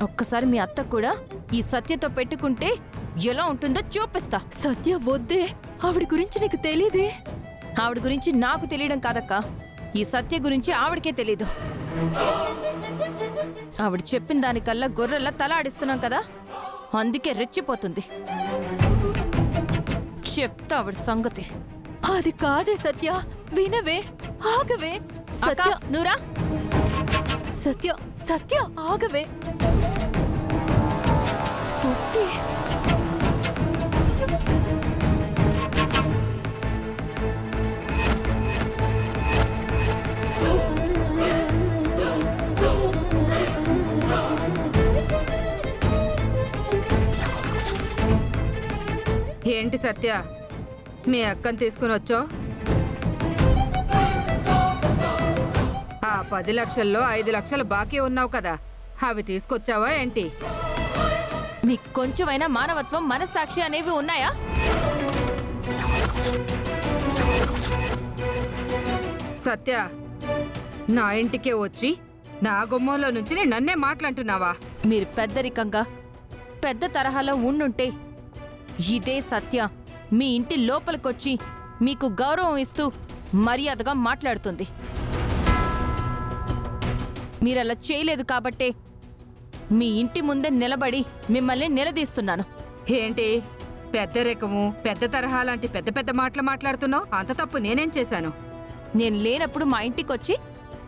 ఒక్కసారి మీ అత్త కూడా ఈ సత్యతో పెట్టుకుంటే ఎలా ఉంటుందో చూపిస్తా. సత్య వద్దే, ఆవిడ గురించి నీకు తెలీదే. ఆవిడ గురించి నాకు తెలియడం కాదక్క, ఈ సత్య గురించి ఆవిడకే తెలీదు. ఆవిడ చెప్పిన దానికల్లా గొర్రెల్లా తల ఆడిస్తున్నాం కదా, అందుకే రెచ్చిపోతుంది. చెప్తా ఆవిడ సంగతి. అది కాదే సత్య, వినవే, ఆగవే. అక్క, నువ్వురా. సత్య సత్య ఆగవే. సత్య ఏంటి సత్య, మీ అక్కని తీసుకుని వచ్చావు? ఆ 10 లక్షల్లో 5 లక్షలు బాకీ ఉన్నావు కదా, అవి తీసుకొచ్చావా ఏంటి? మీకు కొంచెమైనా మానవత్వం, మనస్సాక్షి అనేవి ఉన్నాయా? సత్య, నా ఇంటికే వచ్చి నా గుమ్మంలో నుంచి నన్నే మాట్లాడుతున్నావా? మీరు పెద్దరికంగా పెద్ద తరహాలో ఉండుంటే ఇదే సత్య మీ ఇంటి లోపలికొచ్చి మీకు గౌరవం ఇస్తూ మర్యాదగా మాట్లాడుతుంది. మీరలా చేయలేదు కాబట్టే మీ ఇంటి ముందే నిలబడి మిమ్మల్ని నిలదీస్తున్నాను. ఏంటి పెద్దరికము, పెద్ద తరహా లాంటి పెద్ద పెద్ద మాటలు మాట్లాడుతున్నావు? అంత తప్పు నేనేం చేశాను? నేను లేనప్పుడు మా ఇంటికొచ్చి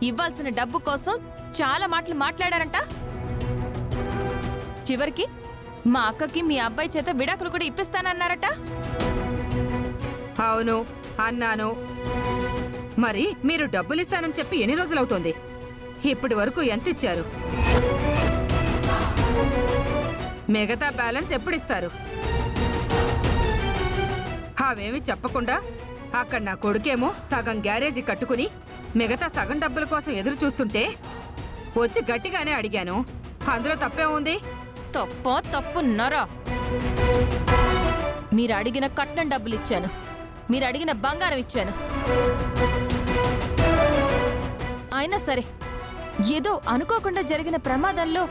ఇవ్వాల్సిన డబ్బు కోసం చాలా మాటలు మాట్లాడారంట. చివరికి మా అక్కకి మీ అబ్బాయి చేత విడాకులు కూడా ఇప్పిస్తానన్నారట. అవును అన్నాను. మరి మీరు డబ్బులిస్తానని చెప్పి ఎన్ని రోజులవుతోంది? ఇప్పటి వరకు ఎంత ఇచ్చారు? మిగతా బ్యాలెన్స్ ఎప్పుడిస్తారు? అవేమి చెప్పకుండా అక్కడ నా కొడుకేమో సగం గ్యారేజీ కట్టుకుని మిగతా సగం డబ్బుల కోసం ఎదురు చూస్తుంటే వచ్చి గట్టిగానే అడిగాను. అందులో తప్పే ఉంది? తప్పున్నారా? మీరు అడిగిన కట్నం డబ్బులు ఇచ్చాను, మీరు అడిగిన బంగారం ఇచ్చాను. అయినా సరే ఏదో అనుకోకుండా జరిగిన ప్రమాదంలో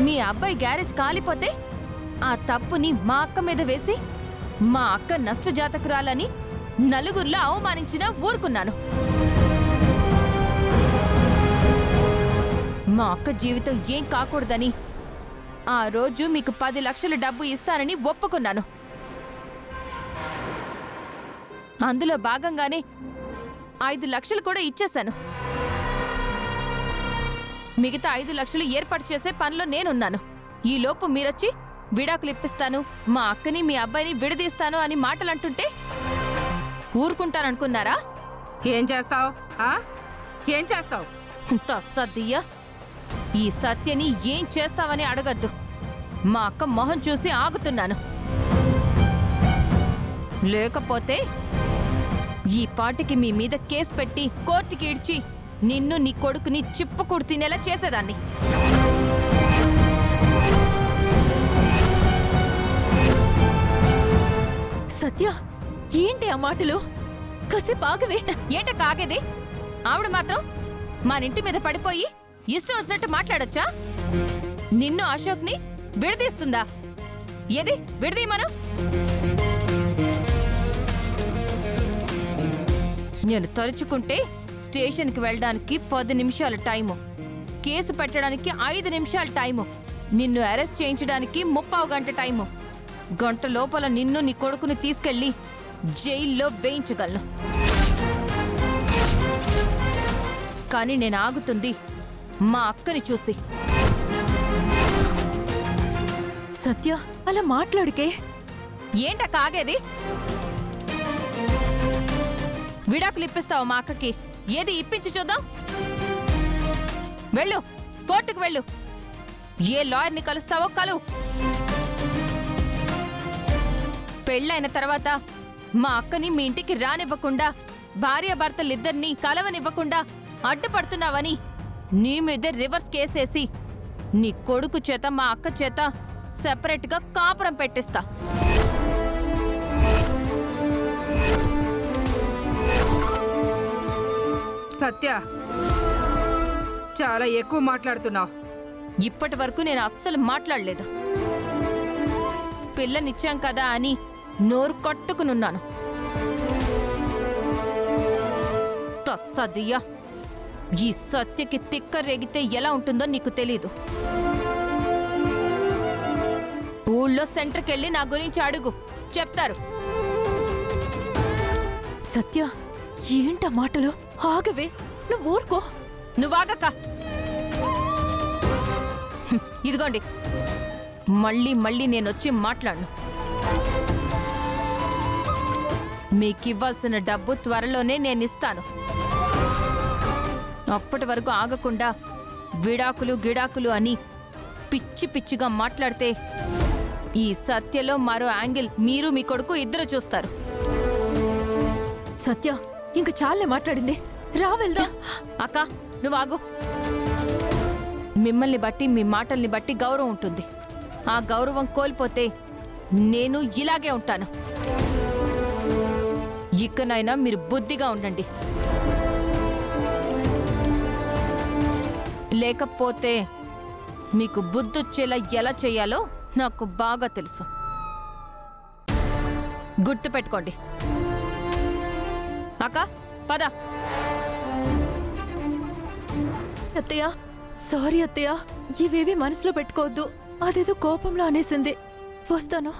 మీ అబ్బాయి గ్యారేజ్ కాలిపోతే ఆ తప్పుని మా అక్క మీద వేసి మా అక్క నష్టజాతకురాలని నలుగురిలో అవమానించినా ఊరుకున్నాను. మా అక్క జీవితం ఏం కాకూడదని ఆ రోజు మీకు 10 లక్షల డబ్బు ఇస్తానని ఒప్పుకున్నాను. అందులో భాగంగానే 5 లక్షలు కూడా ఇచ్చేశాను. మిగతా 5 లక్షలు ఏర్పాటు చేసే పనిలో నేనున్నాను. ఈలోపు మీరొచ్చి విడాకులు ఇప్పిస్తాను, మా అక్కని మీ అబ్బాయిని విడదీస్తాను అని మాటలంటుంటే ఊరుకుంటాననుకున్నారా? ఏం చేస్తావు? ఏం చేస్తావు? తస్సదియ్యా, ఈ సత్యని ఏం చేస్తావని అడగద్దు. మా అక్క మొహం చూసి ఆగుతున్నాను. లేకపోతే ఈ పాటికి మీ మీద కేసు పెట్టి కోర్టుకి ఇడ్చి నిన్ను నీ కొడుకుని చిప్పుకుడు తినేలా చేసేదాన్ని. సత్య, ఏంటి ఆ మాటలు? కాసేపు ఆగవే. ఏంట కాగేది? ఆవిడ మాత్రం మన ఇంటి మీద పడిపోయి ఇష్టం వచ్చినట్టు మాట్లాడొచ్చా? నిన్ను అశోక్ని విడదీస్తుందా? ఏది విడదీయమను. నేను తలుచుకుంటే స్టేషన్కి వెళ్ళడానికి 10 నిమిషాల టైము, కేసు పెట్టడానికి 5 నిమిషాల టైము, నిన్ను అరెస్ట్ చేయించడానికి 30 గంట టైము. గంట లోపల నిన్ను నీ కొడుకుని తీసుకెళ్లి జైల్లో వేయించగలను. కానీ నేను ఆగుతుంది మా అక్కని చూసి. సత్య, అలా మాట్లాడుకే. ఏంట కాగేది? విడాకులు ఇప్పిస్తావు మా అక్కకి? ఏది ఇప్పించి చూద్దాం. వెళ్ళు, కోర్టుకు వెళ్ళు. ఏ లాయర్ని కలుస్తావో కలు. పెళ్ళైన తర్వాత మా అక్కని మీ ఇంటికి రానివ్వకుండా, భార్యాభర్తలిద్దరినీ కలవనివ్వకుండా అడ్డుపడుతున్నావని నీ మీదే రివర్స్ కేసేసి నీ కొడుకు చేత మా అక్క చేత సెపరేట్గా కాపురం పెట్టిస్తా. సత్య, చాలా ఎక్కువ మాట్లాడుతున్నావు. ఇప్పటి వరకు నేను అస్సలు మాట్లాడలేదు. పిల్లనిచ్చాం కదా అని నోరు కట్టుకునున్నాను. తస్సదియ్యా, ఈ సత్యకి తిక్క రేగితే ఎలా ఉంటుందో నీకు తెలీదు. ఊళ్ళో సెంటర్కెళ్ళి నా గురించి అడుగు, చెప్తారు. సత్య, ఏంట మాటలు? ఆగవే, నువ్వు ఊరుకో. నువ్వాగక్క. ఇదిగోండి, మళ్ళీ మళ్ళీ నేనొచ్చి మాట్లాడను. మీకివ్వాల్సిన డబ్బు త్వరలోనే నేనిస్తాను. అప్పటి వరకు ఆగకుండా విడాకులు గిడాకులు అని పిచ్చి పిచ్చిగా మాట్లాడితే ఈ సత్యలో మరో యాంగిల్ మీరు మీ కొడుకు ఇద్దరు చూస్తారు. సత్య, ఇంక చాలే మాట్లాడింది, రా వెళ్దాం. అక్క, నువ్వు ఆగు. మిమ్మల్ని బట్టి మీ మాటల్ని బట్టి గౌరవం ఉంటుంది. ఆ గౌరవం కోల్పోతే నేను ఇలాగే ఉంటాను. ఇకనైనా మీరు బుద్ధిగా ఉండండి, లేకపోతే మీకు బుద్ధొచ్చేలా ఎలా చేయాలో నాకు బాగా తెలుసు. గుర్తుపెట్టుకోండి. అక్క, పద. అత్తయ్య, సారీ అత్తయ్య, ఇవేవి మనసులో పెట్టుకోవద్దు. అదేదో కోపంలో అనేసింది. వస్తాను.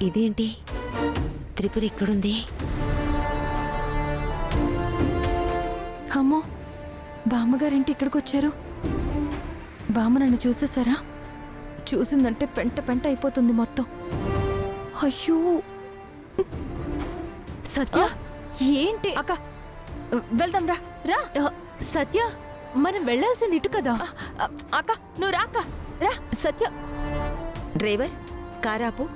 ఇదేంటి, త్రిపుర ఇక్కడుంది? అమ్మో, బామ్మగారేంటి ఇక్కడికి వచ్చారు? బామ్మ నన్ను చూసేసారా? చూసిందంటే పెంట పెంట అయిపోతుంది మొత్తం. అయ్యో సత్య, ఏంటి? అక్క, వెళ్దాం రా. రా సత్య, మనం వెళ్ళాల్సింది ఇటు కదా. అక్క, నువ్వు రా అక్క, రా. సత్య, డ్రైవర్, కారాపు.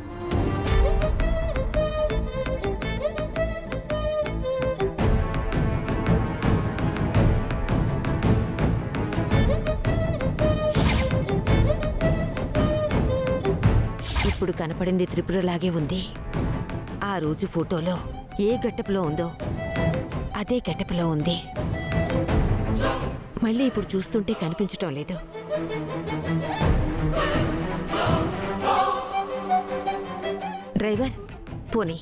ఇప్పుడు కనపడింది త్రిపురలాగే ఉంది. ఆ రోజు ఫోటోలో ఏ గెటప్లో ఉందో అదే గెటప్లో ఉంది. మళ్ళీ ఇప్పుడు చూస్తుంటే కనిపించటం లేదు. డ్రైవర్, పోనీ.